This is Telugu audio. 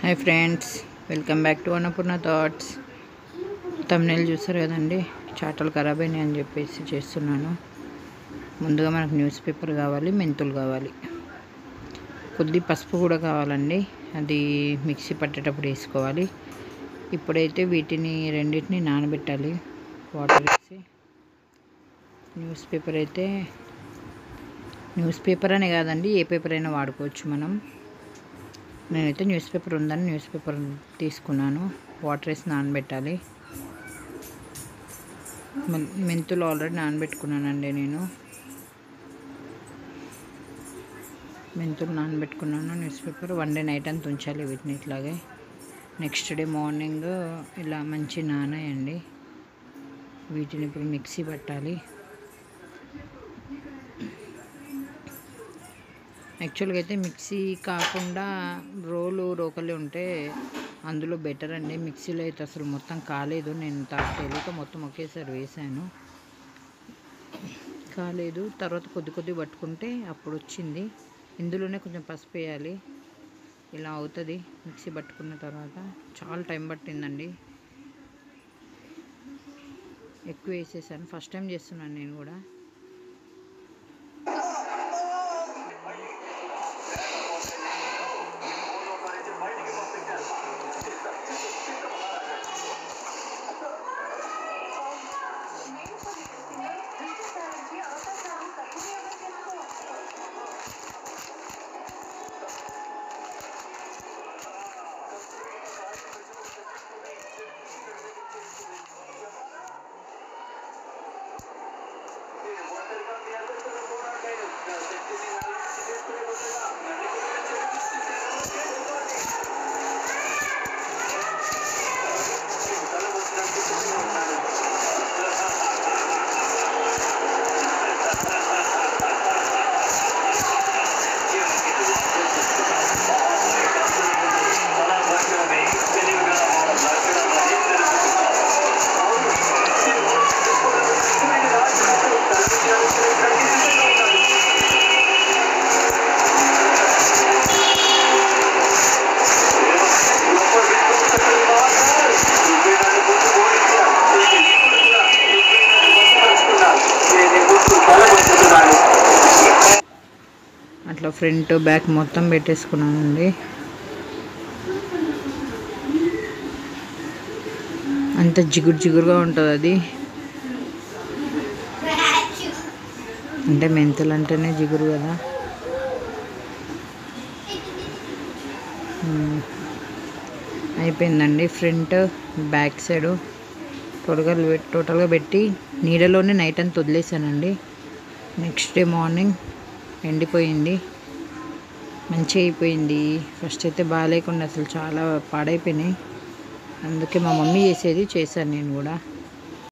Hi friends, welcome back to Annapurna thoughts. Thumbnail చూస్తారు కదండి, చాటలు ఖరాబ్ అయినాయి అని చెప్పేసి చేస్తున్నాను. ముందుగా మనకు న్యూస్ పేపర్ కావాలి, మెంతులు కావాలి, కొద్ది పసుపు కూడా కావాలండి. అది మిక్సీ పట్టేటప్పుడు వేసుకోవాలి. ఇప్పుడైతే వీటిని రెండింటిని నానబెట్టాలి వాటర్ వేసి. న్యూస్ పేపర్ అనే కాదండి, ఏ పేపర్ అయినా వాడుకోవచ్చు మనం. నేనైతే న్యూస్ పేపర్ ఉందని న్యూస్ పేపర్ తీసుకున్నాను. వాటర్ వేసి నానబెట్టాలి. మెంతులు ఆల్రెడీ నానబెట్టుకున్నానండి. నేను మెంతులు నానబెట్టుకున్నాను. News paper one day night అంతా ఉంచాలి వీటిని ఇట్లాగే. నెక్స్ట్ డే మార్నింగ్ ఇలా మంచి నానాయండి. వీటిని ఇప్పుడు మిక్సీ పట్టాలి. యాక్చువల్గా అయితే మిక్సీ కాకుండా రోకలి ఉంటే అందులో బెటర్ అండి. మిక్సీలో అయితే అసలు మొత్తం కాలేదు. నేను తెలియక మొత్తం ఒకేసారి వేసాను, కాలేదు. తర్వాత కొద్ది పట్టుకుంటే అప్పుడు వచ్చింది. ఇందులోనే కొంచెం పసుపు వేయాలి. ఇలా అవుతుంది మిక్సీ పట్టుకున్న తర్వాత. చాలా టైం పట్టిందండి, ఎక్కువ వేసేసాను. ఫస్ట్ టైం చేస్తున్నాను నేను కూడా. అట్లా ఫ్రంట్ బ్యాక్ మొత్తం పెట్టేసుకున్నానండి. అంత జిగురుగా ఉంటుంది అది. అంటే మెంతులు అంటేనే జిగురు కదా. అయిపోయిందండి. ఫ్రంట్ బ్యాక్ సైడు టోటల్గా పెట్టి నీడలోనే నైట్ అంతా వదిలేసానండి. నెక్స్ట్ డే మార్నింగ్ ఎండిపోయింది, మంచిగా అయిపోయింది. ఫస్ట్ అయితే బాగాలేకుండా అసలు చాలా పాడైపోయినాయి. అందుకే మా మమ్మీ చేసాను నేను కూడా.